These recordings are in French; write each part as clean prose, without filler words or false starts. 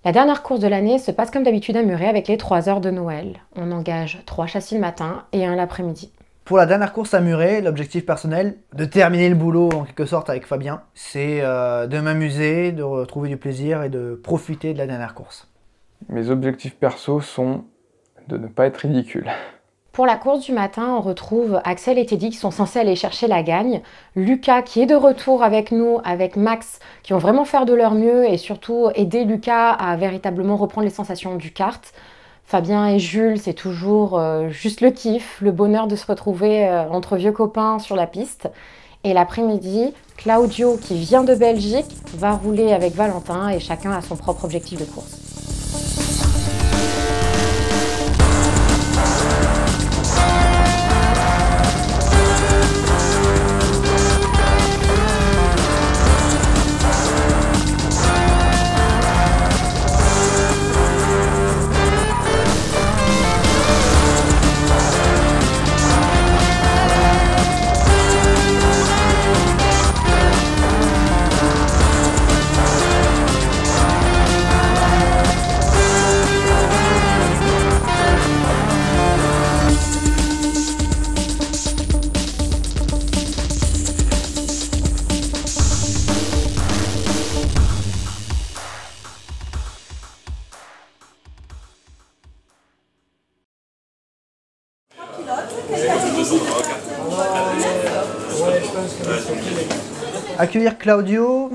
La dernière course de l'année se passe comme d'habitude à Muret avec les 3 heures de Noël. On engage 3 châssis le matin et 1 l'après-midi. Pour la dernière course à Muret, l'objectif personnel, de terminer le boulot en quelque sorte avec Fabien, c'est de m'amuser, de retrouver du plaisir et de profiter de la dernière course. Mes objectifs perso sont de ne pas être ridicule. Pour la course du matin, on retrouve Axel et Teddy qui sont censés aller chercher la gagne, Lucas qui est de retour avec nous, avec Max, qui vont vraiment faire de leur mieux et surtout aider Lucas à véritablement reprendre les sensations du kart. Fabien et Jules, c'est toujours juste le kiff, le bonheur de se retrouver entre vieux copains sur la piste. Et l'après-midi, Claudio, qui vient de Belgique, va rouler avec Valentin et chacun a son propre objectif de course. Accueillir Claudio,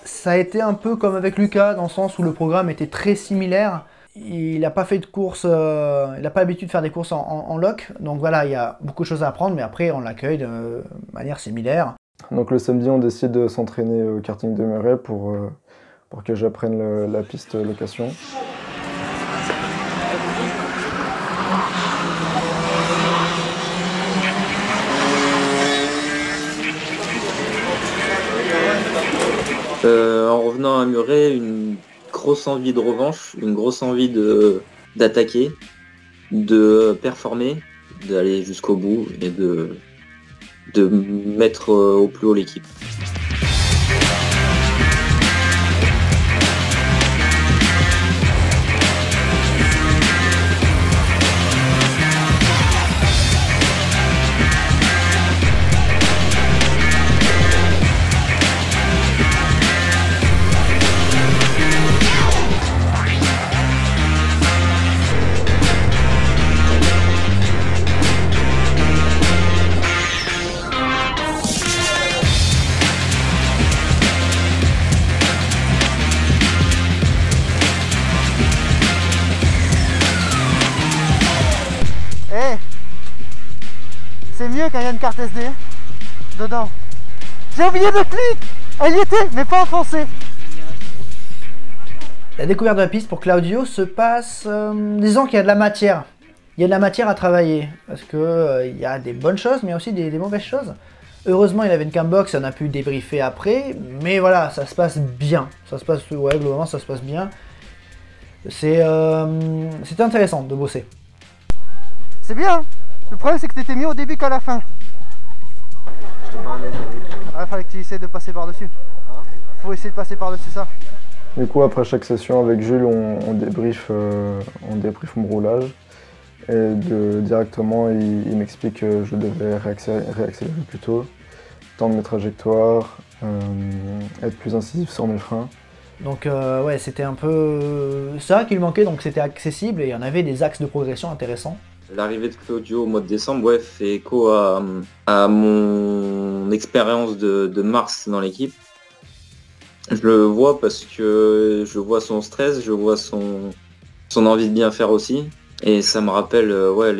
ça a été un peu comme avec Lucas, dans le sens où le programme était très similaire. Il n'a pas fait de course, il n'a pas l'habitude de faire des courses en loc, donc voilà, il y a beaucoup de choses à apprendre, mais après on l'accueille de manière similaire. Donc le samedi, on décide de s'entraîner au karting de Muret pour que j'apprenne la piste location. En revenant à Muret, une grosse envie de revanche, une grosse envie d'attaquer, de performer, d'aller jusqu'au bout et de mettre au plus haut l'équipe. C'est mieux quand il y a une carte SD dedans. J'ai oublié le clic. Elle y était, mais pas enfoncée. La découverte de la piste pour Claudio se passe, disons qu'il y a de la matière. Il y a de la matière à travailler, parce que il y a des bonnes choses, mais aussi des mauvaises choses. Heureusement, il avait une cambox, on a pu débriefer après, mais voilà, ça se passe bien. Ça se passe, ouais, globalement, ça se passe bien. C'est intéressant de bosser. C'est bien. Le problème, c'est que tu étais mieux au début qu'à la fin. Il fallait que tu essaies de passer par-dessus. Faut essayer de passer par-dessus ça. Du coup, après chaque session avec Jules, on débriefe mon roulage. Et directement, il m'explique que je devais réaccélérer plus tôt, tendre mes trajectoires, être plus incisif sur mes freins. Donc ouais, c'était un peu ça qui lui manquait, donc c'était accessible et il y en avait des axes de progression intéressants. L'arrivée de Claudio au mois de décembre, ouais, fait écho à mon expérience de mars dans l'équipe. Je le vois parce que je vois son stress, je vois son envie de bien faire aussi. Et ça me rappelle ouais,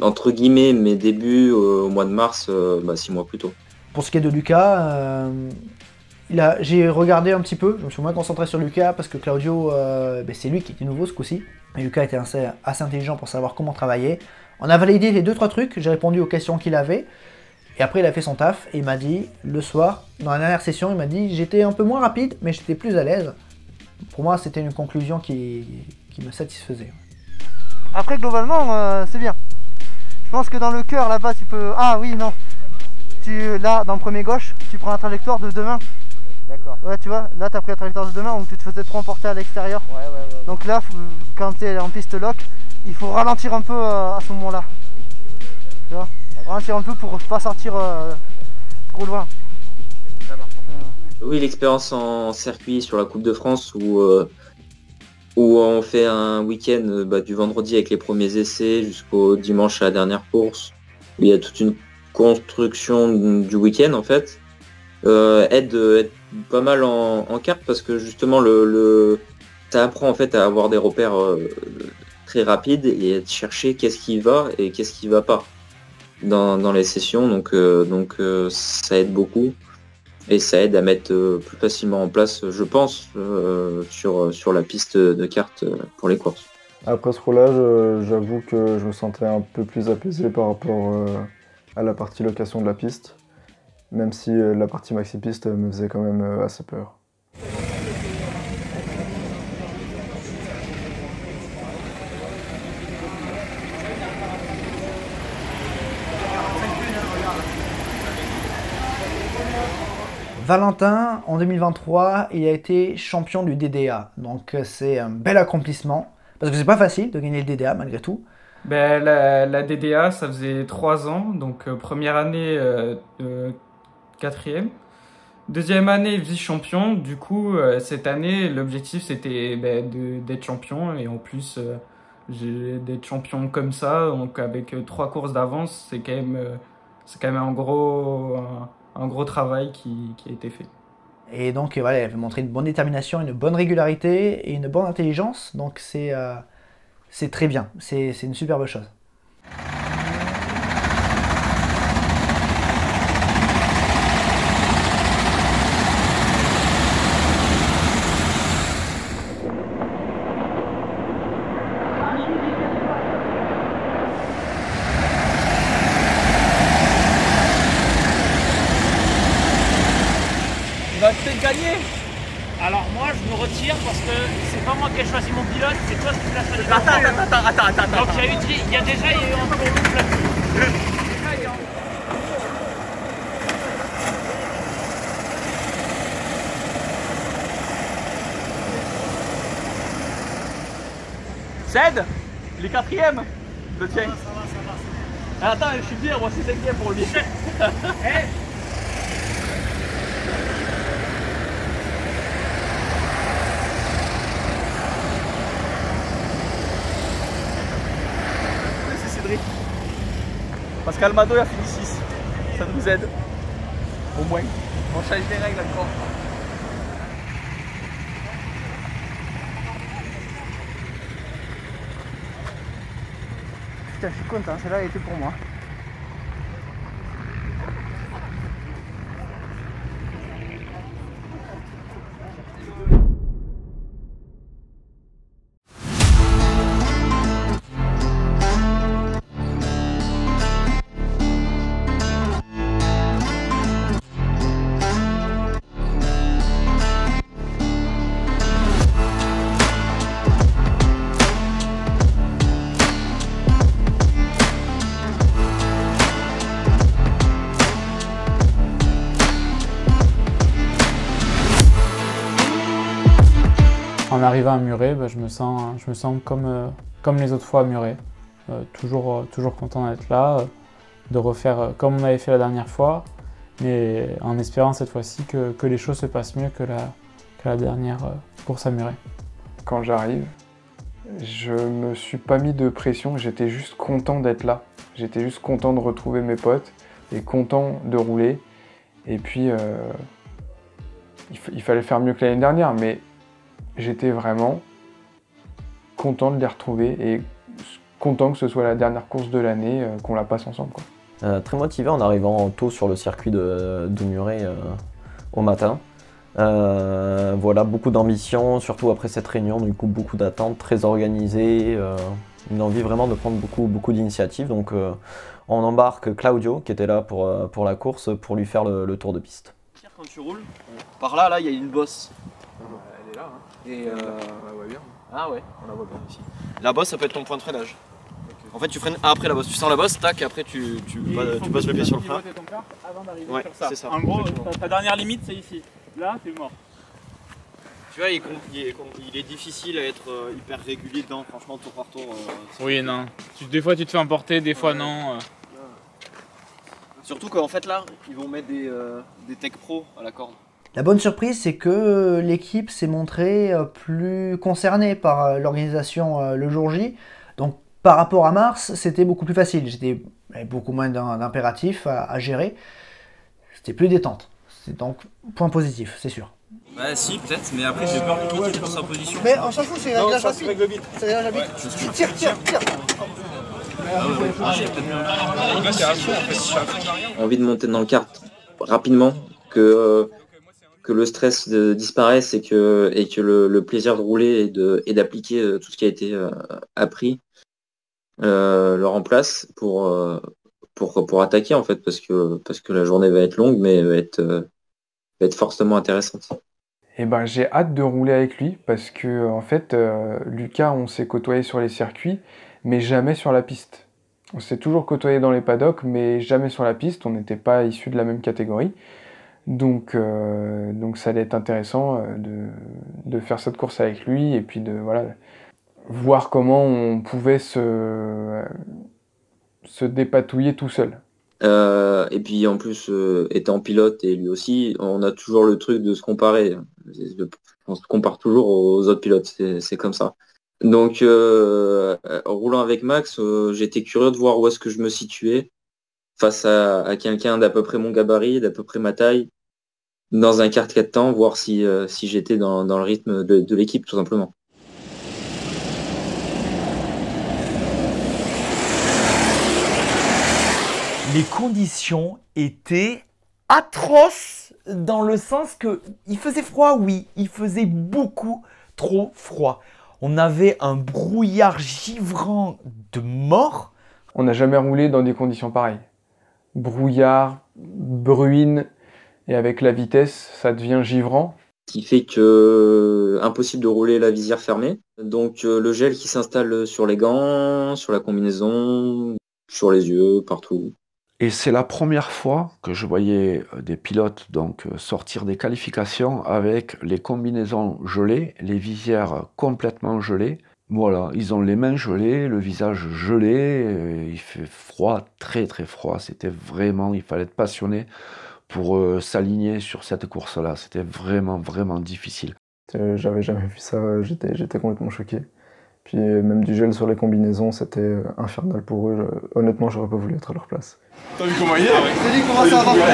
entre guillemets mes débuts au mois de mars, 6 mois plus tôt. Pour ce qui est de Lucas, j'ai regardé un petit peu, je me suis moins concentré sur Lucas parce que Claudio, c'est lui qui était nouveau ce coup-ci. Et Lucas était assez intelligent pour savoir comment travailler. On a validé les 2-3 trucs, j'ai répondu aux questions qu'il avait. Et après il a fait son taf et il m'a dit, le soir, dans la dernière session, il m'a dit j'étais un peu moins rapide mais j'étais plus à l'aise. Pour moi c'était une conclusion qui me satisfaisait. Après globalement c'est bien. Je pense que dans le cœur là-bas tu peux... Ah oui non. Là dans le premier gauche, tu prends la trajectoire de demain. D'accord. Ouais, tu vois, là, tu as pris la trajectoire de demain, donc tu te faisais trop emporter à l'extérieur. Ouais. Donc là, quand tu es en piste lock, il faut ralentir un peu à ce moment-là. Tu vois, ralentir un peu pour pas sortir trop loin. Oui, l'expérience en circuit sur la Coupe de France où on fait un week-end du vendredi avec les premiers essais jusqu'au dimanche à la dernière course, où il y a toute une construction du week-end en fait, aide pas mal en kart parce que justement ça apprend en fait à avoir des repères très rapides et à chercher qu'est-ce qui va et qu'est-ce qui va pas dans les sessions, donc ça aide beaucoup. Et ça aide à mettre plus facilement en place, je pense, sur la piste de kart pour les courses. Après ce roulage, j'avoue que je me sentais un peu plus apaisé par rapport à la partie location de la piste, même si la partie maxi-piste me faisait quand même assez peur. Valentin, en 2023, il a été champion du DDA. Donc c'est un bel accomplissement. Parce que c'est pas facile de gagner le DDA malgré tout. Ben, la DDA, ça faisait 3 ans. Donc première année, 4e. Deuxième année, vice-champion. Du coup, cette année, l'objectif c'était d'être champion. Et en plus, d'être champion comme ça, donc avec 3 courses d'avance, c'est quand même un gros travail qui a été fait. Et donc voilà, il avait montré une bonne détermination, une bonne régularité et une bonne intelligence. Donc c'est très bien, c'est une superbe chose. Il va peut-être gagner. Alors moi je me retire parce que c'est pas moi qui ai choisi mon pilote, c'est toi qui l'as choisi. Attends. Donc il y a déjà eu un peu de loupe là-dessus. Cède, il est 4ème. Le tien. Attends, je suis bien, moi c'est 5ème pour lui. Pascal Mado a fini 6, ça nous aide, au moins, on change les règles encore. Putain, je suis content, celle-là elle était pour moi. En arrivant à Muret, je me sens comme les autres fois à Muret. Toujours content d'être là, de refaire comme on avait fait la dernière fois, mais en espérant cette fois-ci que les choses se passent mieux que la dernière course à Muret. Quand j'arrive, je me suis pas mis de pression, j'étais juste content d'être là. J'étais juste content de retrouver mes potes et content de rouler. Et puis, il fallait faire mieux que l'année dernière, mais j'étais vraiment content de les retrouver et content que ce soit la dernière course de l'année, qu'on la passe ensemble, quoi. Très motivé en arrivant tôt sur le circuit de Muret au matin. Voilà, beaucoup d'ambition, surtout après cette réunion, du coup beaucoup d'attentes, très organisée, une envie vraiment de prendre beaucoup d'initiatives. Donc on embarque Claudio qui était là pour la course pour lui faire le tour de piste. Quand tu roules, par là il y a une bosse. Elle est là, hein. Et on la voit bien. Ah ouais. On la voit bien ici. La bosse ça peut être ton point de freinage. En fait tu freines après la bosse, tu sens la bosse, tac, et après tu passes le pied sur le frein. Ton car avant d'arriver Ouais, sur ça. c'est ça. En gros, exactement. ta dernière limite c'est ici. Là, t'es mort. Tu vois, il est difficile à être hyper régulier dedans, franchement, tour par tour. Oui, non. Des fois, tu te fais emporter, des fois, non. Surtout qu'en fait, là, ils vont mettre des tech pro à la corde. La bonne surprise, c'est que l'équipe s'est montrée plus concernée par l'organisation le jour J. Donc, par rapport à mars, c'était beaucoup plus facile. J'avais beaucoup moins d'impératifs à gérer. C'était plus détente. C'est donc point positif, c'est sûr. Bah si, peut-être, mais après j'ai peur de quitter pour sa position. Mais on s'en fout, c'est réglage rapide. C'est réglage rapide. Tire. J'ai Envie de monter dans le kart rapidement, que le stress disparaisse et que le plaisir de rouler et d'appliquer tout ce qui a été appris le remplace pour attaquer en fait, parce que la journée va être longue mais va être forcément intéressante. Et ben j'ai hâte de rouler avec lui parce que en fait Lucas, on s'est côtoyé sur les circuits mais jamais sur la piste. On s'est toujours côtoyé dans les paddocks mais jamais sur la piste, on n'était pas issus de la même catégorie. Donc ça allait être intéressant de faire cette course avec lui et puis de voir comment on pouvait se dépatouiller tout seul. Et puis en plus, étant pilote et lui aussi, on a toujours le truc de se comparer. On se compare toujours aux autres pilotes, c'est comme ça. Donc roulant avec Max, j'étais curieux de voir où est-ce que je me situais face à quelqu'un d'à peu près mon gabarit, d'à peu près ma taille, dans un kart 4 temps, voir si j'étais dans le rythme de l'équipe tout simplement. Les conditions étaient atroces dans le sens que il faisait froid, oui, il faisait beaucoup trop froid. On avait un brouillard givrant de mort. On n'a jamais roulé dans des conditions pareilles. Brouillard, bruine, et avec la vitesse, ça devient givrant. Ce qui fait que impossible de rouler la visière fermée. Donc le gel qui s'installe sur les gants, sur la combinaison, sur les yeux, partout. Et c'est la première fois que je voyais des pilotes donc sortir des qualifications avec les combinaisons gelées, les visières complètement gelées. Voilà, ils ont les mains gelées, le visage gelé, il fait froid, très très froid. C'était vraiment, il fallait être passionné pour s'aligner sur cette course-là. C'était vraiment vraiment difficile. J'avais jamais vu ça, j'étais complètement choqué. Puis même du gel sur les combinaisons, c'était infernal pour eux. Honnêtement, j'aurais pas voulu être à leur place. T'as vu comment il est? T'as dit comment ça va? Il a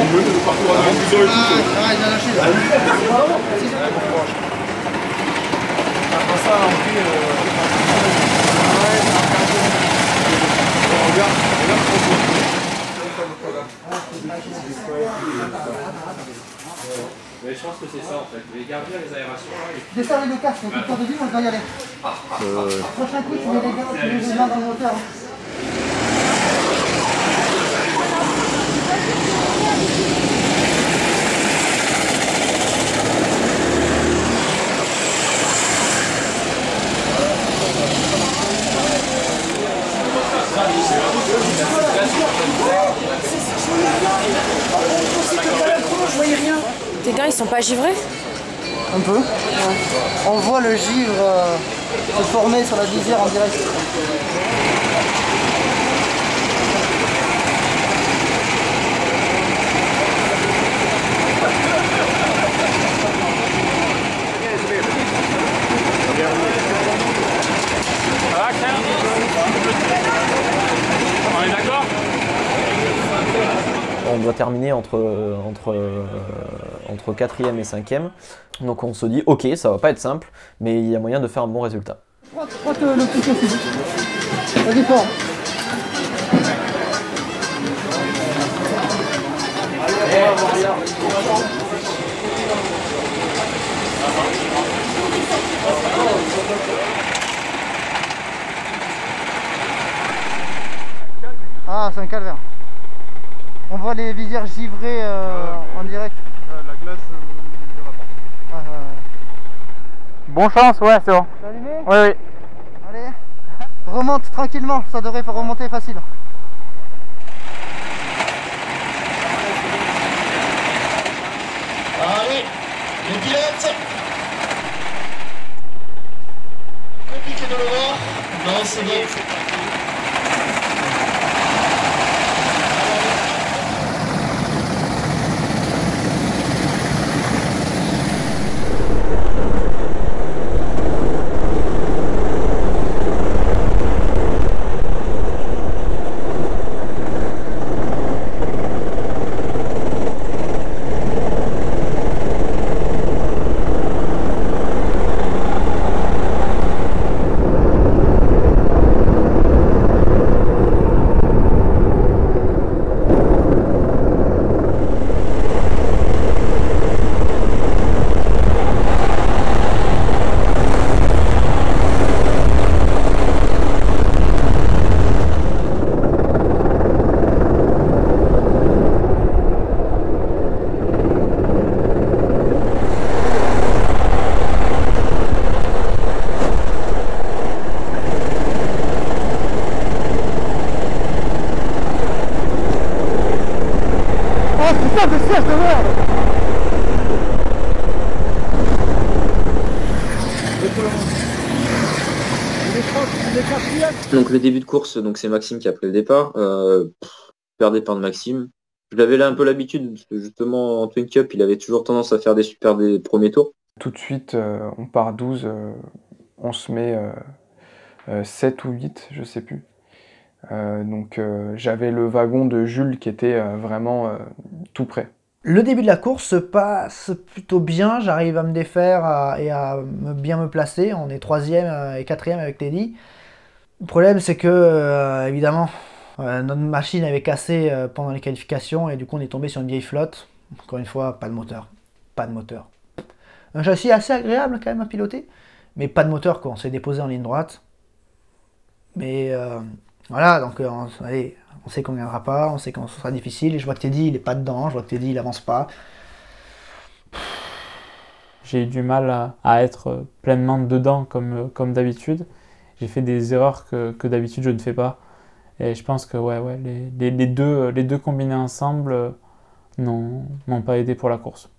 lâché là. Mais je pense que c'est ça en fait. Mais garde bien les aérations là. Descends avec le casque, on peut de vie, on doit y aller. Prochain coup, tu mets les mains dans le moteur. Je voyais rien. Tes gars, ils sont pas givrés? Un peu. Ouais. On voit le givre se former sur la visière en direct. Ça va, Claire? On est d'accord? On doit terminer entre 4e et 5e. Donc on se dit, ok, ça va pas être simple, mais il y a moyen de faire un bon résultat. Frotte le petit aussi. Vas-y fort. Ah, c'est un calvaire. On voit les visières givrées en direct. La glace, il y en a pas. Bon chance, ouais, c'est bon. T'as allumé? Oui, oui. Allez, remonte tranquillement, ça devrait faire remonter facile. Allez! Donc le début de course, donc c'est Maxime qui a pris le départ. Super départ de Maxime. Je l'avais là un peu l'habitude, parce que justement en Twin Cup, il avait toujours tendance à faire des des premiers tours. Tout de suite, on part 12, on se met 7 ou 8, je sais plus. Donc j'avais le wagon de Jules qui était vraiment tout prêt. Le début de la course se passe plutôt bien, j'arrive à me défaire et à bien me placer. On est 3e et 4e avec Teddy. Le problème c'est que, évidemment, notre machine avait cassé pendant les qualifications et du coup on est tombé sur une vieille flotte. Encore une fois, pas de moteur. Pas de moteur. Un châssis assez agréable quand même à piloter, mais pas de moteur quoi. On s'est déposé en ligne droite. Mais voilà, donc allez, on sait qu'on ne gagnera pas, on sait que ce sera difficile. Et je vois que Teddy il est pas dedans, je vois que Teddy il avance pas. J'ai eu du mal à être pleinement dedans comme d'habitude. J'ai fait des erreurs que d'habitude je ne fais pas. Et je pense que ouais, les deux combinés ensemble n'ont pas aidé pour la course.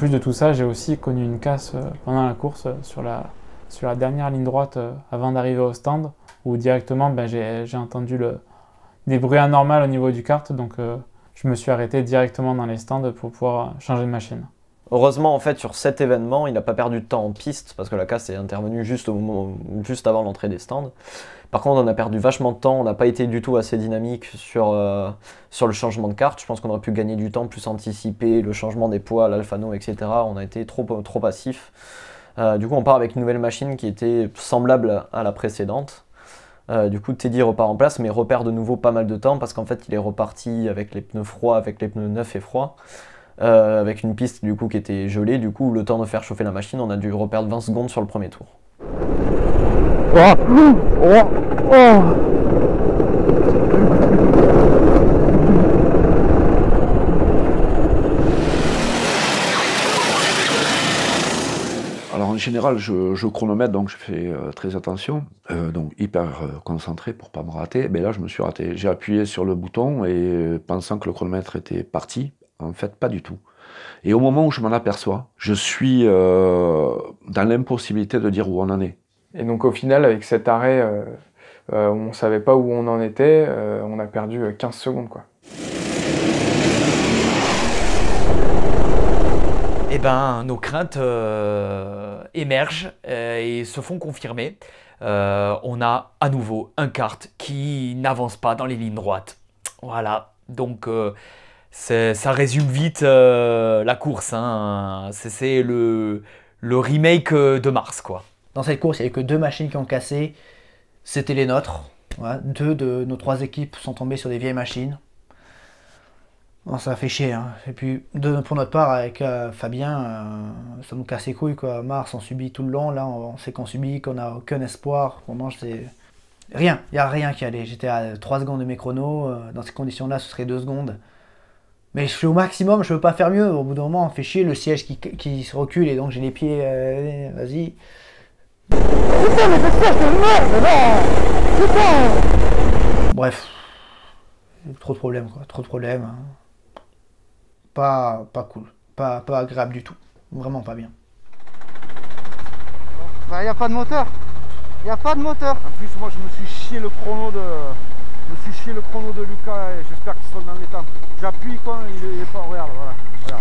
De tout ça, j'ai aussi connu une casse pendant la course sur la dernière ligne droite avant d'arriver au stand où directement j'ai entendu des bruits anormaux au niveau du kart, donc je me suis arrêté directement dans les stands pour pouvoir changer de machine. Heureusement, en fait, sur cet événement, il n'a pas perdu de temps en piste parce que la casse est intervenue juste avant l'entrée des stands. Par contre, on a perdu vachement de temps, on n'a pas été du tout assez dynamique sur le changement de carte. Je pense qu'on aurait pu gagner du temps, plus anticiper le changement des poids, l'alphano, etc. On a été trop passif. Du coup, on part avec une nouvelle machine qui était semblable à la précédente. Du coup, Teddy repart en place, mais repère de nouveau pas mal de temps parce qu'en fait, il est reparti avec les pneus froids, avec les pneus neufs et froids. Avec une piste du coup qui était gelée, du coup le temps de faire chauffer la machine, on a dû reperdre 20 secondes sur le premier tour. Alors en général, je chronomètre, donc je fais très attention, donc hyper concentré pour pas me rater. Mais là, je me suis raté. J'ai appuyé sur le bouton et pensant que le chronomètre était parti, en fait, pas du tout. Et au moment où je m'en aperçois, je suis dans l'impossibilité de dire où on en est. Et donc au final, avec cet arrêt, on ne savait pas où on en était, on a perdu 15 secondes, quoi. Eh ben, nos craintes émergent et se font confirmer. On a à nouveau un kart qui n'avance pas dans les lignes droites. Voilà, donc ça résume vite la course, hein. C'est le remake de Mars, quoi. Dans cette course, il n'y avait que 2 machines qui ont cassé, c'était les nôtres. Voilà, 2 de nos 3 équipes sont tombées sur des vieilles machines. Bon, ça a fait chier, hein. Et puis pour notre part, avec Fabien, ça nous casse les couilles, quoi. Mars, on subit tout le long, là on sait qu'on subit, qu'on n'a aucun espoir. Pour moi, c'est rien, il n'y a rien qui allait. J'étais à 3 secondes de mes chronos, dans ces conditions-là, ce serait 2 secondes. Mais je fais au maximum, je veux pas faire mieux. Au bout d'un moment, on fait chier, le siège qui se recule et donc j'ai les pieds, vas-y. Putain, mais c'est ça, c'est merde, là. Putain. Bref, trop de problèmes, quoi, trop de problèmes. Pas cool, pas agréable du tout, vraiment pas bien. Bah, y a pas de moteur, y a pas de moteur. En plus, moi, je me suis chié le chrono de Lucas et j'espère qu'il sera dans les temps. J'appuie quand il est pas, regarde, voilà.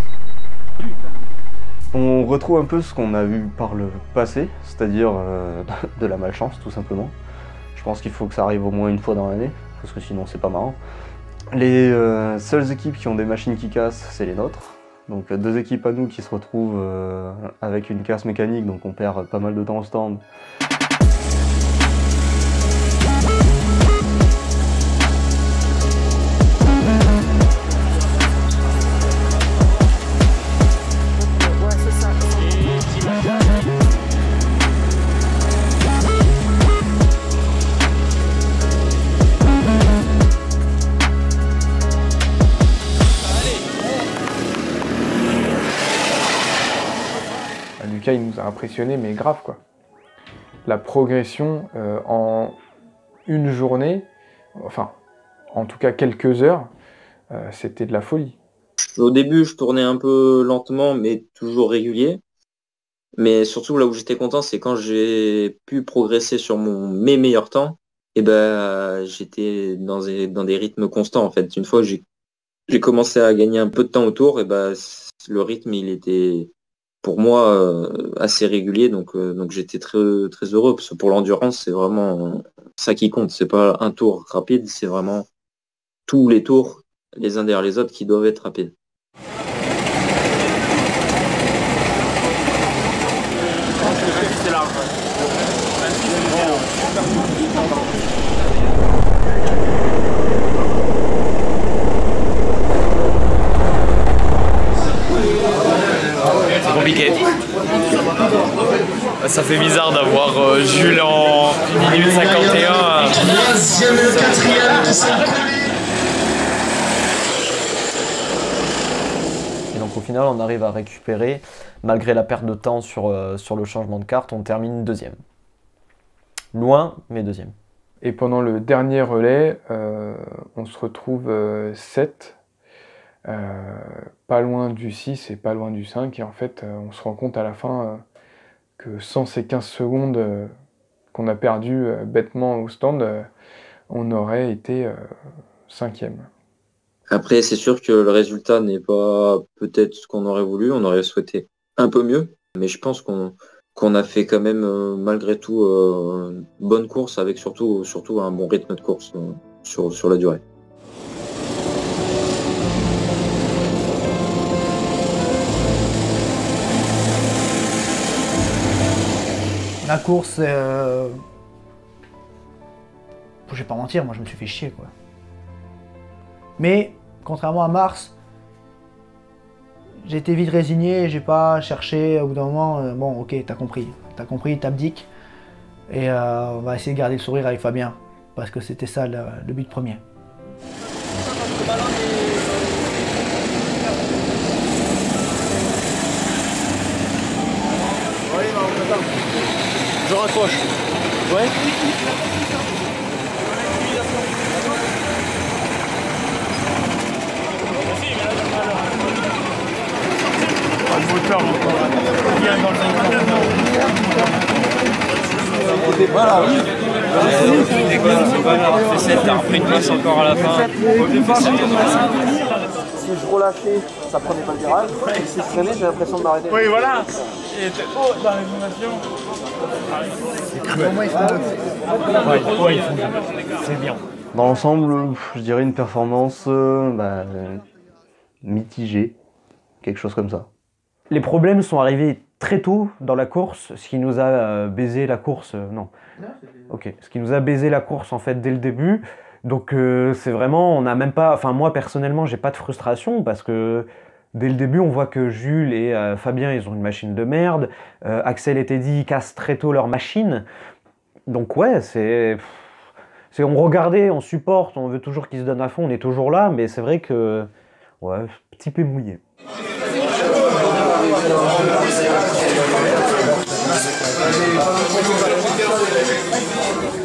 Putain. On retrouve un peu ce qu'on a vu par le passé, c'est-à-dire de la malchance tout simplement. Je pense qu'il faut que ça arrive au moins une fois dans l'année, parce que sinon c'est pas marrant. Les seules équipes qui ont des machines qui cassent, c'est les nôtres. Donc 2 équipes à nous qui se retrouvent avec une casse mécanique, donc on perd pas mal de temps au stand. Lucas, il nous a impressionnés, mais grave, quoi. La progression en une journée, enfin, en tout cas quelques heures, c'était de la folie. Au début, je tournais un peu lentement, mais toujours régulier. Mais surtout, là où j'étais content, c'est quand j'ai pu progresser sur mes meilleurs temps, et ben, j'étais dans des rythmes constants, en fait. Une fois que j'ai commencé à gagner un peu de temps autour, et ben, le rythme, il était, pour moi, assez régulier, donc j'étais très, très heureux, parce que pour l'endurance, c'est vraiment ça qui compte. C'est pas un tour rapide, c'est vraiment tous les tours, les uns derrière les autres, qui doivent être rapides. C'est large. C'est compliqué. Ça fait bizarre d'avoir Jules en 1 minute 51. Et donc au final, on arrive à récupérer, malgré la perte de temps sur le changement de carte, on termine deuxième. Loin, mais deuxième. Et pendant le dernier relais, on se retrouve 7, pas loin du 6 et pas loin du 5. Et en fait, on se rend compte à la fin que sans ces 15 secondes qu'on a perdu bêtement au stand, on aurait été 5e. Après, c'est sûr que le résultat n'est pas peut-être ce qu'on aurait voulu. On aurait souhaité un peu mieux. Mais je pense qu'on a fait quand même, malgré tout, bonne course avec surtout un bon rythme de course sur la durée. La course, je vais pas mentir, moi je me suis fait chier, quoi. Mais, contrairement à Mars, j'ai été vite résigné, j'ai pas cherché au bout d'un moment, bon ok, t'as compris, t'abdiques. Et on va essayer de garder le sourire avec Fabien, parce que c'était ça le but premier. Je raccroche. Ouais. Le moteur bien dans le voilà. C'est pas grave. T'as repris une place encore à la fin. Si je relâchais, ça prenait pas le virage. Et si je freinais, j'ai l'impression de m'arrêter. Oui, voilà. Et dans l'animation. C'est cruel. Ouais, ils font bien. C'est bien. Dans l'ensemble, je dirais une performance mitigée. Quelque chose comme ça. Les problèmes sont arrivés très tôt dans la course, ce qui nous a baisé la course. Non. Ok. Ce qui nous a baisé la course en fait dès le début. Donc c'est vraiment, on n'a même pas. Enfin moi personnellement, j'ai pas de frustration parce que dès le début, on voit que Jules et Fabien, ils ont une machine de merde. Axel et Teddy ils cassent très tôt leur machine. Donc ouais, on regardait, on supporte, on veut toujours qu'ils se donnent à fond, on est toujours là, mais c'est vrai que ouais, petit peu mouillé.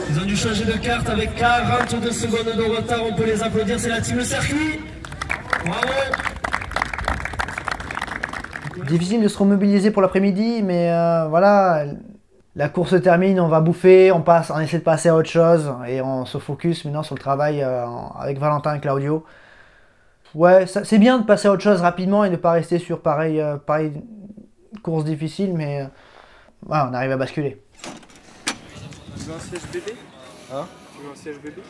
Ils ont dû changer de carte avec 42 secondes de retard, on peut les applaudir, c'est la team Le Circuit. Bravo. Difficile de se remobiliser pour l'après-midi, mais voilà, la course se termine, on va bouffer, on essaie de passer à autre chose et on se focus maintenant sur le travail avec Valentin et Claudio. Ouais, c'est bien de passer à autre chose rapidement et de ne pas rester sur pareil course difficile, mais ouais, on arrive à basculer. Tu veux un siège bébé? Hein? Tu veux un siège bébé?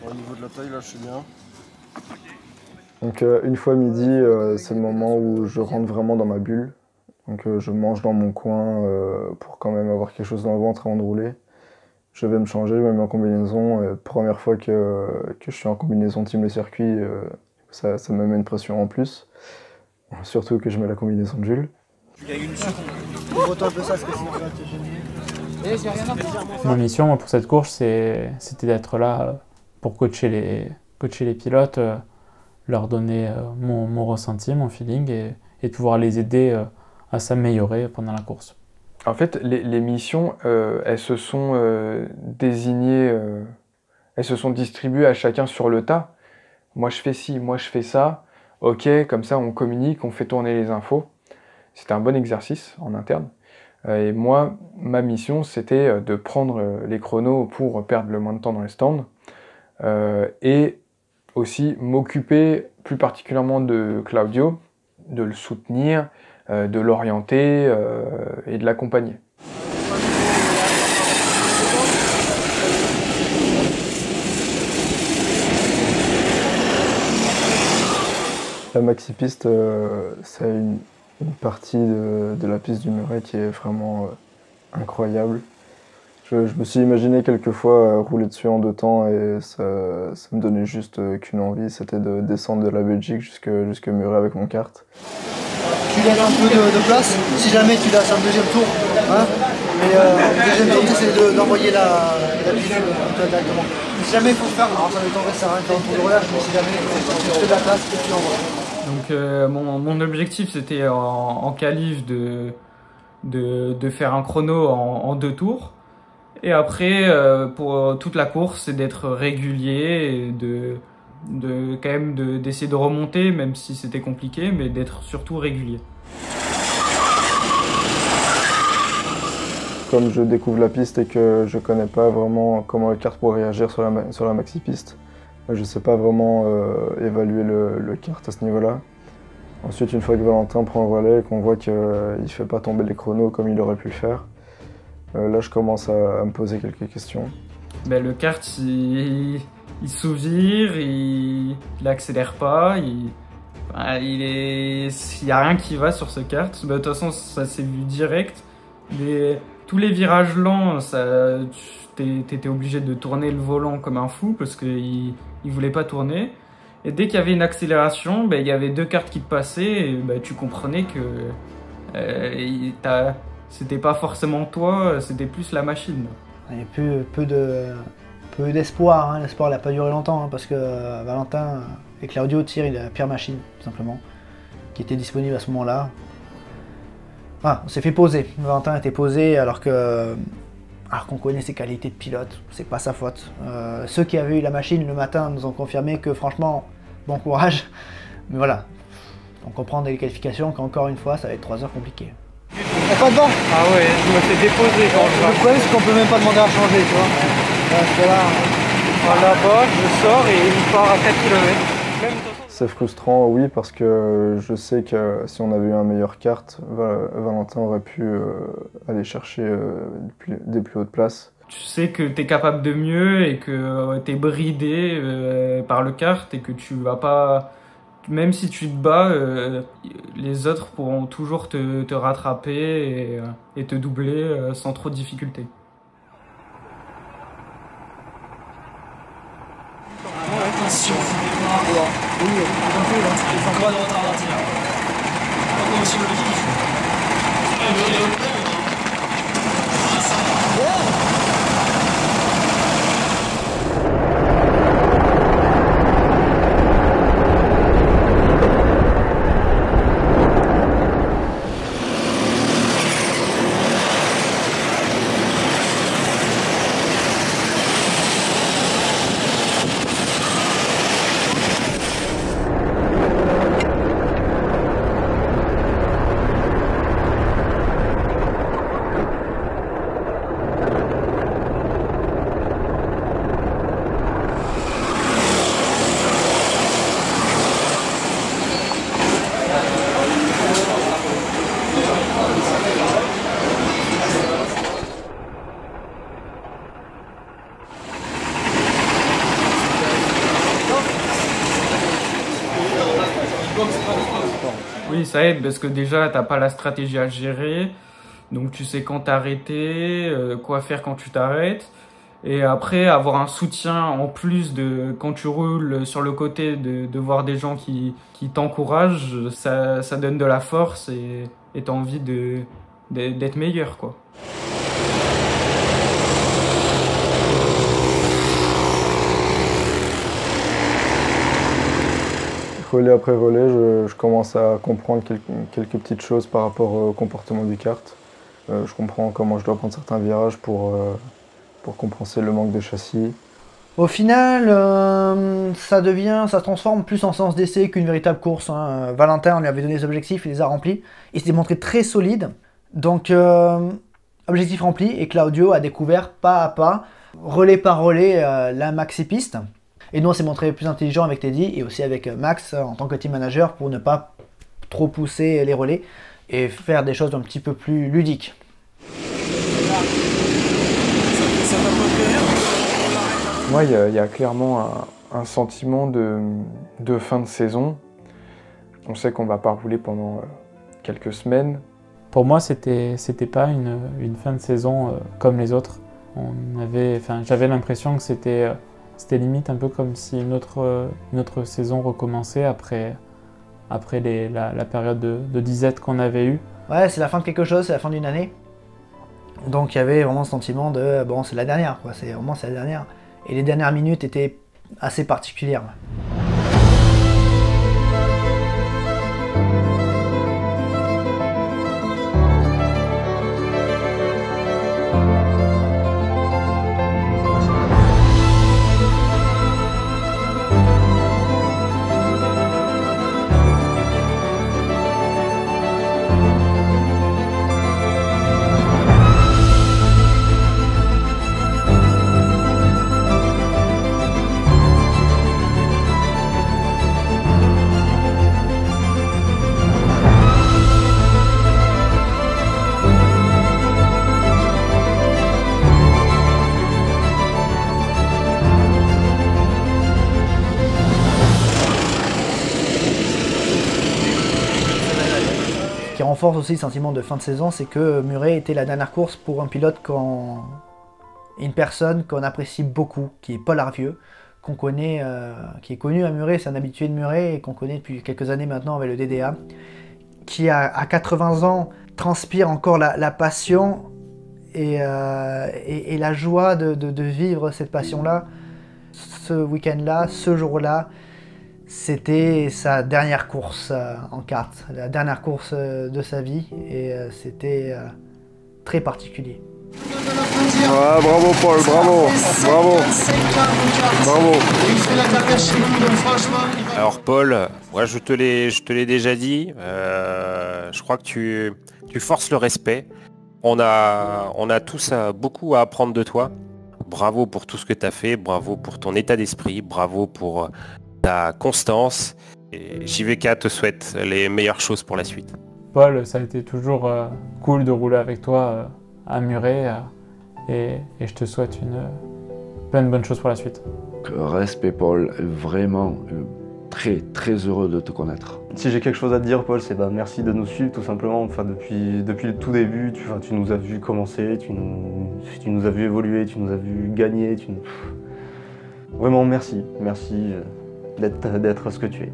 Au niveau de la taille, là, je suis bien. Donc une fois midi, c'est le moment où je rentre vraiment dans ma bulle. Donc je mange dans mon coin pour quand même avoir quelque chose dans le ventre avant de rouler. Je vais me changer, je me mets en combinaison. Première fois que je suis en combinaison team Le Circuit, ça me met une pression en plus. Surtout que je mets la combinaison de Jules. Il y a une seconde. Retourne un peu ça, parce que sinon tu vas te gêner. Ma mission moi, pour cette course, c'était d'être là pour coacher les pilotes, leur donner mon ressenti, mon feeling et de pouvoir les aider à s'améliorer pendant la course. En fait, les missions, elles se sont désignées, elles se sont distribuées à chacun sur le tas. Moi, je fais ci, moi, je fais ça. Ok, comme ça, on communique, on fait tourner les infos. C'était un bon exercice en interne. Et moi, ma mission, c'était de prendre les chronos pour perdre le moins de temps dans les stands. Et aussi m'occuper plus particulièrement de Claudio, de le soutenir, de l'orienter et de l'accompagner. La maxi-piste, c'est une partie de la piste du Muret qui est vraiment incroyable. Je me suis imaginé quelquefois rouler dessus en 2 temps et ça me donnait juste qu'une envie, c'était de descendre de la Belgique jusque Muret avec mon kart. Tu laisses un peu de place, si jamais tu laisses un deuxième tour, hein, mais le deuxième tour tu essaies d'envoyer la piste directement. Si jamais il faut faire, alors ça dépend, ça rien pour le relâche, mais si jamais tu fais de la place, tu l'envoies. Donc mon objectif c'était en qualif de faire un chrono en 2 tours. Et après, pour toute la course, c'est d'être régulier et quand même d'essayer de remonter, même si c'était compliqué, mais d'être surtout régulier. Comme je découvre la piste et que je connais pas vraiment comment le kart pourrait réagir sur la maxi-piste, je sais pas vraiment évaluer le kart à ce niveau-là. Ensuite, une fois que Valentin prend le relais et qu'on voit qu'il fait pas tomber les chronos comme il aurait pu le faire, là je commence à me poser quelques questions. Ben, le kart il sous-vire, il accélère pas, il y a rien qui va sur ce kart. Ben, de toute façon ça s'est vu direct. Tous les virages lents, t'étais obligé de tourner le volant comme un fou parce qu'il voulait pas tourner. Et dès qu'il y avait une accélération, ben, il y avait 2 cartes qui te passaient et ben, tu comprenais que c'était pas forcément toi, c'était plus la machine. Il y a peu d'espoir, hein. L'espoir n'a pas duré longtemps, hein, parce que Valentin et Claudio tirent la pire machine, tout simplement, qui était disponible à ce moment-là. Ah, on s'est fait poser. Valentin était posé alors qu'on connaît ses qualités de pilote, c'est pas sa faute. Ceux qui avaient eu la machine le matin nous ont confirmé que franchement, bon courage. Mais voilà, on comprend dès les qualifications qu'encore une fois, ça va être 3 heures compliquées. Y'a pas de vent? Ah ouais, je me fais déposer quand je Le problème c'est qu'on peut même pas demander à changer, tu vois. Parce que là, là-bas, je sors et il part à 4 km. C'est frustrant, oui, parce que je sais que si on avait eu un meilleur kart, Valentin aurait pu aller chercher des plus hautes places. Tu sais que tu es capable de mieux et que tu es bridé par le kart et que tu vas pas... Même si tu te bats, les autres pourront toujours te rattraper et te doubler sans trop de difficulté. Attention, ils ont pas de retard d'artillerie. Encore sur le kiff. Oui, ça aide parce que déjà, t'as pas la stratégie à gérer. Donc, tu sais quand t'arrêter, quoi faire quand tu t'arrêtes. Et après, avoir un soutien en plus de quand tu roules sur le côté, de voir des gens qui t'encouragent, ça donne de la force et t'as envie d'être meilleur, quoi. Relais après relais, je commence à comprendre quelques petites choses par rapport au comportement du kart. Je comprends comment je dois prendre certains virages pour compenser le manque de châssis. Au final, ça se transforme plus en séance d'essai qu'une véritable course. Hein. Valentin, on lui avait donné des objectifs, il les a remplis. Il s'est montré très solide. Donc, objectif rempli, et Claudio a découvert pas à pas, relais par relais, la maxi piste. Et nous, on s'est montré plus intelligent avec Teddy et aussi avec Max en tant que team manager pour ne pas trop pousser les relais et faire des choses un petit peu plus ludiques. Moi, il y a clairement un sentiment de fin de saison. On sait qu'on va pas rouler pendant quelques semaines. Pour moi, c'était pas une fin de saison comme les autres. J'avais l'impression que c'était limite un peu comme si notre saison recommençait après la période de disette qu'on avait eue. Ouais, c'est la fin de quelque chose, c'est la fin d'une année. Donc il y avait vraiment ce sentiment de bon, c'est la dernière, quoi. C'est la dernière. Et les dernières minutes étaient assez particulières. Ce qui renforce aussi le sentiment de fin de saison, c'est que Muret était la dernière course pour un pilote une personne qu'on apprécie beaucoup, qui est Paul Arvieux, qu'on connaît, qui est connu à Muret, c'est un habitué de Muret et qu'on connaît depuis quelques années maintenant avec le DDA, qui à 80 ans transpire encore la passion et la joie de vivre cette passion-là. Ce week-end-là, ce jour-là, c'était sa dernière course en kart, la dernière course de sa vie, et c'était très particulier. Ah, bravo Paul, bravo, bravo, bravo. Alors Paul, moi je te l'ai déjà dit, je crois que tu forces le respect. On a tous beaucoup à apprendre de toi. Bravo pour tout ce que tu as fait, bravo pour ton état d'esprit, bravo pour ta constance. Et JVK te souhaite les meilleures choses pour la suite. Paul, ça a été toujours cool de rouler avec toi à Muret et je te souhaite plein de bonnes choses pour la suite. Respect Paul, vraiment très très heureux de te connaître. Si j'ai quelque chose à te dire Paul, c'est merci de nous suivre tout simplement. Enfin, depuis le tout début, tu nous as vu commencer, tu nous as vu évoluer, tu nous as vu gagner. Vraiment merci, merci d'être ce que tu es.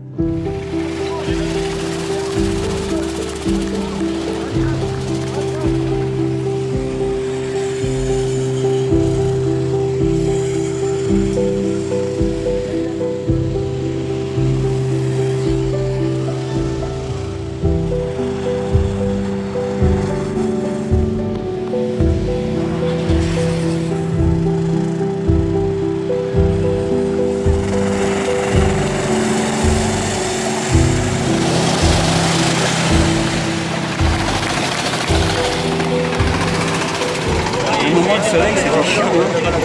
Le soleil, c'était chiant.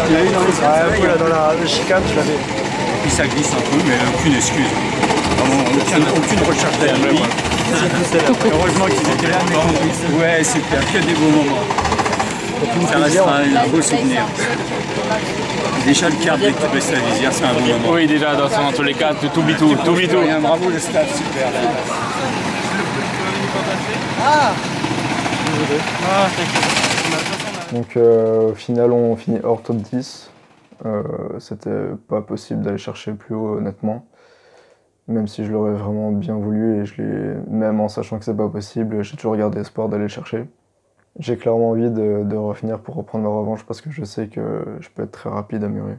Il y a eu dans la chicane, je l'avais. Et puis ça glisse un peu, mais aucune excuse. Vraiment, aucune recherche d'allié. Heureusement qu'ils étaient là, mais ouais, c'était que des beaux moments. Ça restera un beau souvenir. Déjà le quart dès que tu baisses la visière, c'est un bon moment. Oui, déjà, dans tous les cas, tu oublies tout. Bravo le staff, super. Donc au final on finit hors top 10. C'était pas possible d'aller chercher plus haut honnêtement. Même si je l'aurais vraiment bien voulu et même en sachant que c'est pas possible, j'ai toujours gardé espoir d'aller le chercher. J'ai clairement envie de revenir pour reprendre ma revanche parce que je sais que je peux être très rapide à Muret.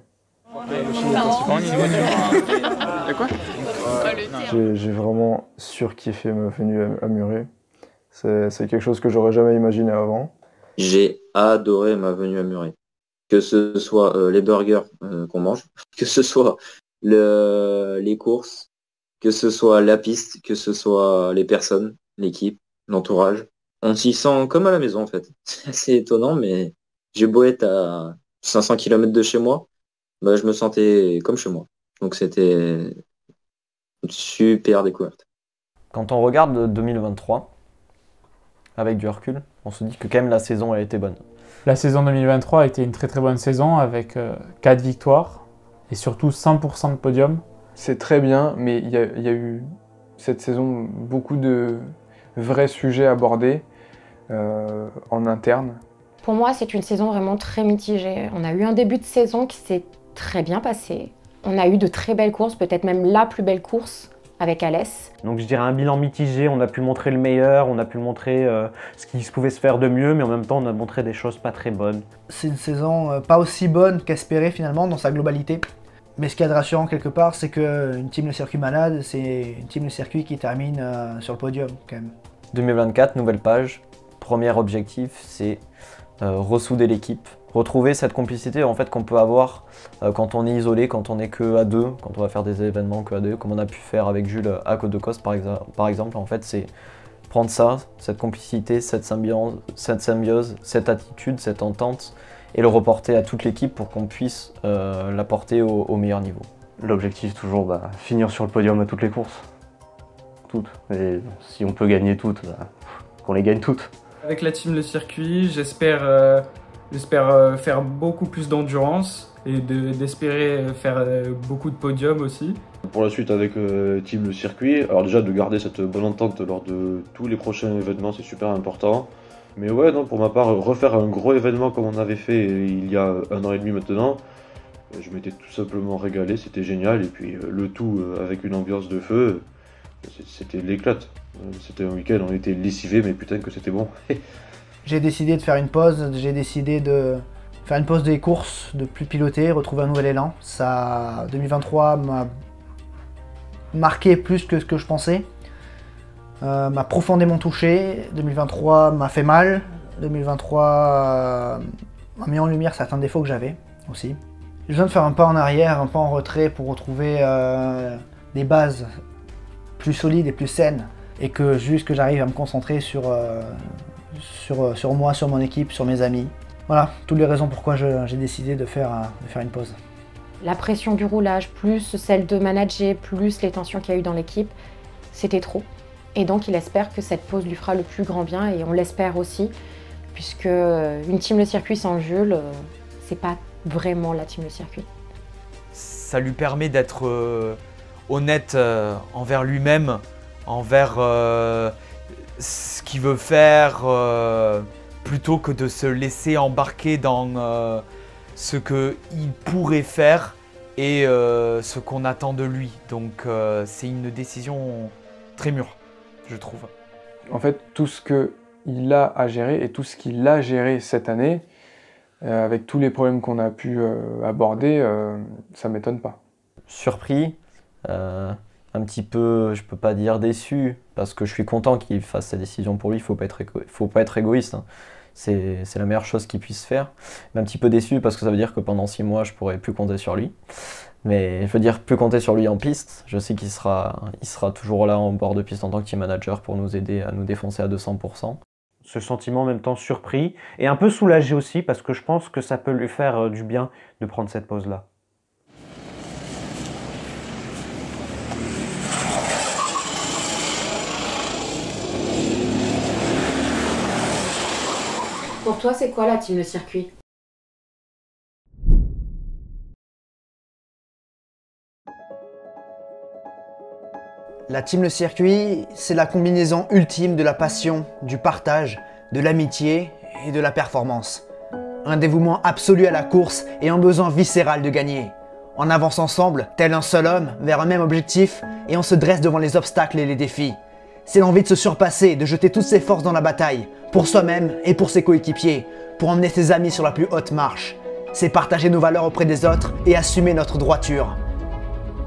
J'ai vraiment surkiffé ma venue à Muret. C'est quelque chose que j'aurais jamais imaginé avant. J'ai adoré ma venue à Muret. Que ce soit les burgers qu'on mange, que ce soit les courses, que ce soit la piste, que ce soit les personnes, l'équipe, l'entourage. On s'y sent comme à la maison en fait. C'est assez étonnant, mais j'ai beau être à 500 km de chez moi, bah, je me sentais comme chez moi. Donc c'était une super découverte. Quand on regarde 2023, avec du recul, on se dit que quand même la saison a été bonne. La saison 2023 a été une très très bonne saison avec 4 victoires et surtout 100% de podium. C'est très bien, mais il y a eu cette saison beaucoup de vrais sujets abordés en interne. Pour moi, c'est une saison vraiment très mitigée. On a eu un début de saison qui s'est très bien passé. On a eu de très belles courses, peut-être même la plus belle course avec Alès. Donc je dirais un bilan mitigé, on a pu montrer le meilleur, on a pu montrer ce qui pouvait se faire de mieux, mais en même temps on a montré des choses pas très bonnes. C'est une saison pas aussi bonne qu'espérée finalement dans sa globalité. Mais ce qui est rassurant quelque part, c'est qu'une team Le Circuit Malade, c'est une team Le Circuit qui termine sur le podium quand même. 2024, nouvelle page. Premier objectif, c'est ressouder l'équipe. Retrouver cette complicité en fait qu'on peut avoir quand on est isolé, quand on est que à deux, quand on va faire des événements que à deux, comme on a pu faire avec Jules à Côte de Coste par exemple. En fait, c'est prendre ça, cette complicité, cette symbiose, cette attitude, cette entente, et le reporter à toute l'équipe pour qu'on puisse la porter au meilleur niveau. L'objectif toujours, finir sur le podium à toutes les courses. Toutes. Et si on peut gagner toutes, qu'on les gagne toutes. Avec la team Le Circuit, j'espère faire beaucoup plus d'endurance et d'espérer faire beaucoup de podiums aussi. Pour la suite avec Team Le Circuit, alors déjà de garder cette bonne entente lors de tous les prochains événements, c'est super important. Mais ouais, non, pour ma part, refaire un gros événement comme on avait fait il y a 1 an et demi maintenant, je m'étais tout simplement régalé, c'était génial. Et puis le tout avec une ambiance de feu, c'était l'éclate. C'était un week-end, on était lessivés, mais putain que c'était bon. J'ai décidé de faire une pause, j'ai décidé de faire une pause des courses, de plus piloter, retrouver un nouvel élan. 2023 m'a marqué plus que ce que je pensais, m'a profondément touché. 2023 m'a fait mal, 2023 m'a mis en lumière certains défauts que j'avais aussi. J'ai besoin de faire un pas en arrière, un pas en retrait pour retrouver des bases plus solides et plus saines, et que j'arrive à me concentrer sur moi, sur mon équipe, sur mes amis. Voilà, toutes les raisons pourquoi j'ai décidé de faire une pause. La pression du roulage, plus celle de manager, plus les tensions qu'il y a eu dans l'équipe, c'était trop. Et donc il espère que cette pause lui fera le plus grand bien, et on l'espère aussi, puisque une team Le Circuit sans Jules, c'est pas vraiment la team Le Circuit. Ça lui permet d'être honnête envers lui-même, envers ce qu'il veut faire, plutôt que de se laisser embarquer dans ce qu'il pourrait faire et ce qu'on attend de lui. Donc c'est une décision très mûre, je trouve. En fait, tout ce qu'il a à gérer et tout ce qu'il a géré cette année, avec tous les problèmes qu'on a pu aborder, ça ne m'étonne pas. Surpris, un petit peu, je peux pas dire déçu, parce que je suis content qu'il fasse sa décision pour lui, il faut pas être égoïste, hein. C'est la meilleure chose qu'il puisse faire. Mais un petit peu déçu parce que ça veut dire que pendant 6 mois je pourrais plus compter sur lui. Mais je veux dire plus compter sur lui en piste, je sais qu'il sera toujours là en bord de piste en tant que team manager pour nous aider à nous défoncer à 200%. Ce sentiment en même temps surpris et un peu soulagé aussi, parce que je pense que ça peut lui faire du bien de prendre cette pause-là. Pour toi, c'est quoi la team Le Circuit ? La team Le Circuit, c'est la combinaison ultime de la passion, du partage, de l'amitié et de la performance. Un dévouement absolu à la course et un besoin viscéral de gagner. On avance ensemble, tel un seul homme, vers un même objectif, et on se dresse devant les obstacles et les défis. C'est l'envie de se surpasser, de jeter toutes ses forces dans la bataille, pour soi-même et pour ses coéquipiers, pour emmener ses amis sur la plus haute marche. C'est partager nos valeurs auprès des autres et assumer notre droiture.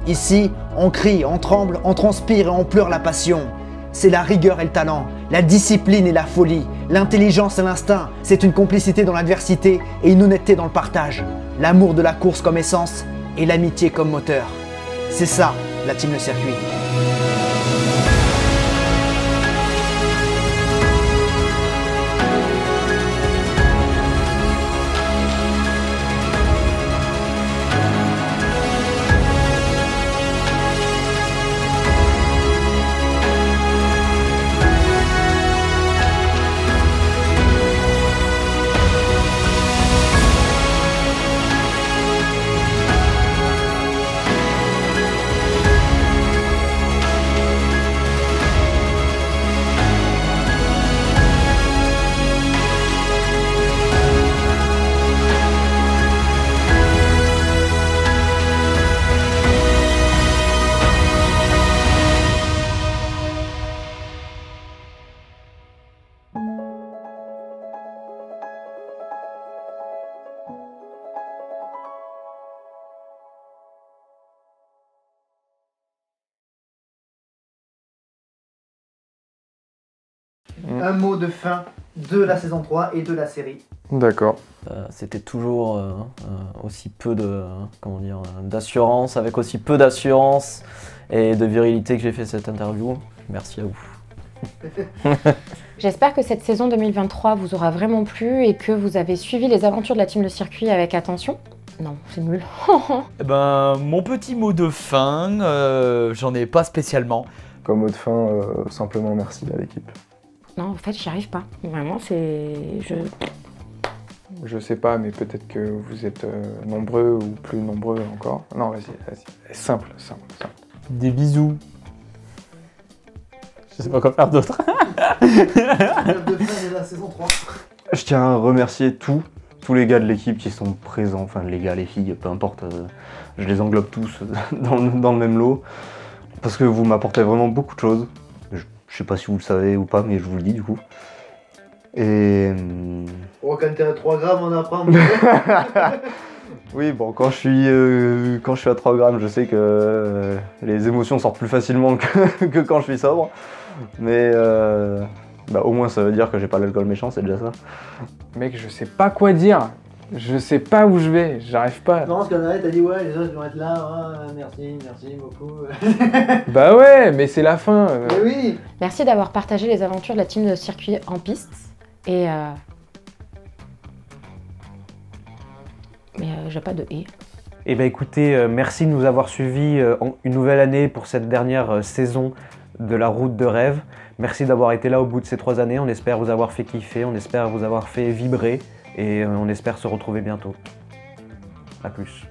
Ici, on crie, on tremble, on transpire et on pleure la passion. C'est la rigueur et le talent, la discipline et la folie, L'intelligence et l'instinct, c'est une complicité dans l'adversité et une honnêteté dans le partage. L'amour de la course comme essence et l'amitié comme moteur. C'est ça, la team Le Circuit. Un mot de fin de la saison 3 et de la série. D'accord. C'était toujours aussi peu de, comment dire, d'assurance, avec aussi peu d'assurance et de virilité que j'ai fait cette interview. Merci à vous. J'espère que cette saison 2023 vous aura vraiment plu et que vous avez suivi les aventures de la team Le Circuit avec attention. Non, c'est nul. Eh ben, mon petit mot de fin, j'en ai pas spécialement. Comme mot de fin, simplement merci à l'équipe. Non, en fait, j'y arrive pas. Vraiment, c'est... Je sais pas, mais peut-être que vous êtes nombreux ou plus nombreux encore. Non, vas-y. Simple. Des bisous. Je sais pas quoi faire d'autre. De fin de la saison 3. Je tiens à remercier tous les gars de l'équipe qui sont présents, enfin les gars, les filles, peu importe, je les englobe tous dans le même lot, parce que vous m'apportez vraiment beaucoup de choses. Je sais pas si vous le savez ou pas, mais je vous le dis du coup. Et... Oh, quand t'es à 3 grammes, on apprend. Oui, bon, quand je suis à 3 grammes, je sais que les émotions sortent plus facilement que quand je suis sobre. Mais au moins ça veut dire que j'ai pas l'alcool méchant, c'est déjà ça. Mec, je sais pas quoi dire. Je sais pas où je vais, j'arrive pas. Non, parce qu'on a, t'as dit ouais, les autres vont être là, oh, merci beaucoup. Bah ouais, mais c'est la fin. Mais oui. Merci d'avoir partagé les aventures de la team de circuit en piste. Et j'ai pas de et. Eh bien écoutez, merci de nous avoir suivis une nouvelle année pour cette dernière saison de la route de rêve. Merci d'avoir été là au bout de ces 3 années. On espère vous avoir fait kiffer, on espère vous avoir fait vibrer et on espère se retrouver bientôt. A plus.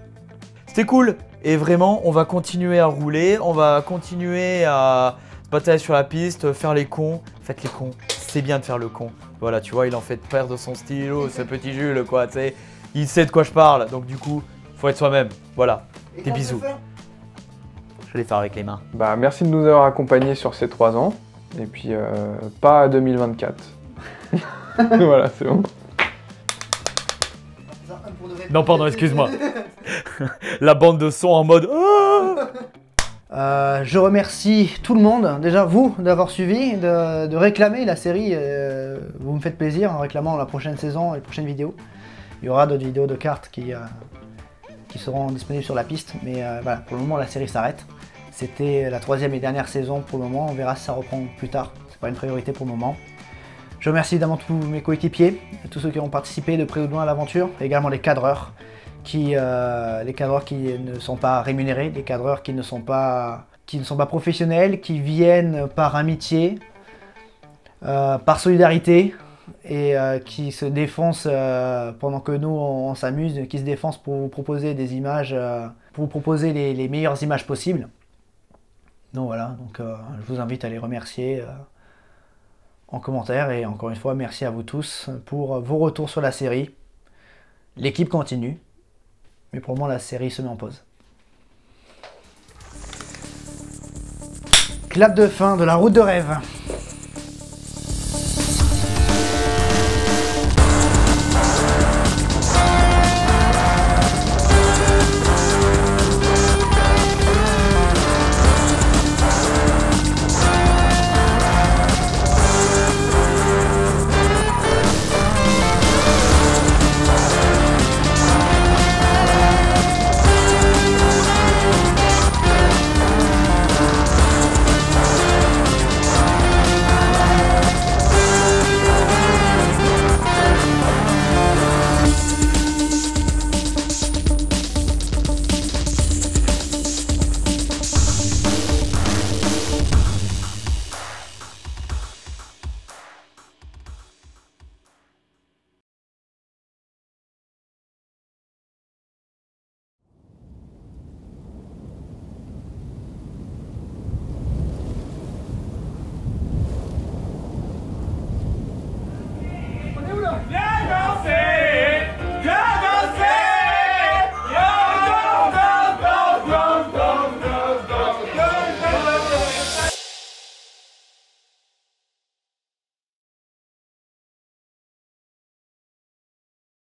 C'était cool et vraiment on va continuer à rouler, on va continuer à se batailler sur la piste, faire les cons. Faites les cons, c'est bien de faire le con. Voilà, tu vois, il en fait perdre son stylo, ce petit Jules quoi, tu sais. Il sait de quoi je parle, donc du coup, faut être soi-même. Voilà, des bisous. Je vais les faire avec les mains. Bah merci de nous avoir accompagnés sur ces 3 ans. Et puis pas à 2024. Voilà, c'est bon. Non, pardon, excuse-moi. La bande de son en mode... Je remercie tout le monde, déjà vous, d'avoir suivi, de réclamer la série. Vous me faites plaisir en réclamant la prochaine saison et les prochaines vidéos. Il y aura d'autres vidéos de cartes qui seront disponibles sur la piste. Mais voilà, pour le moment, la série s'arrête. C'était la 3e et dernière saison pour le moment. On verra si ça reprend plus tard. C'est pas une priorité pour le moment. Je remercie évidemment tous mes coéquipiers, tous ceux qui ont participé de près ou de loin à l'aventure, également les cadreurs qui ne sont pas rémunérés, les cadreurs qui ne sont pas professionnels, qui viennent par amitié, par solidarité et qui se défoncent pendant que nous on s'amuse, qui se défoncent pour vous proposer des images, pour vous proposer les meilleures images possibles. Donc voilà, je vous invite à les remercier en commentaire et encore une fois merci à vous tous pour vos retours sur la série. L'équipe continue, mais pour le moment la série se met en pause. Clap de fin de la route de rêve.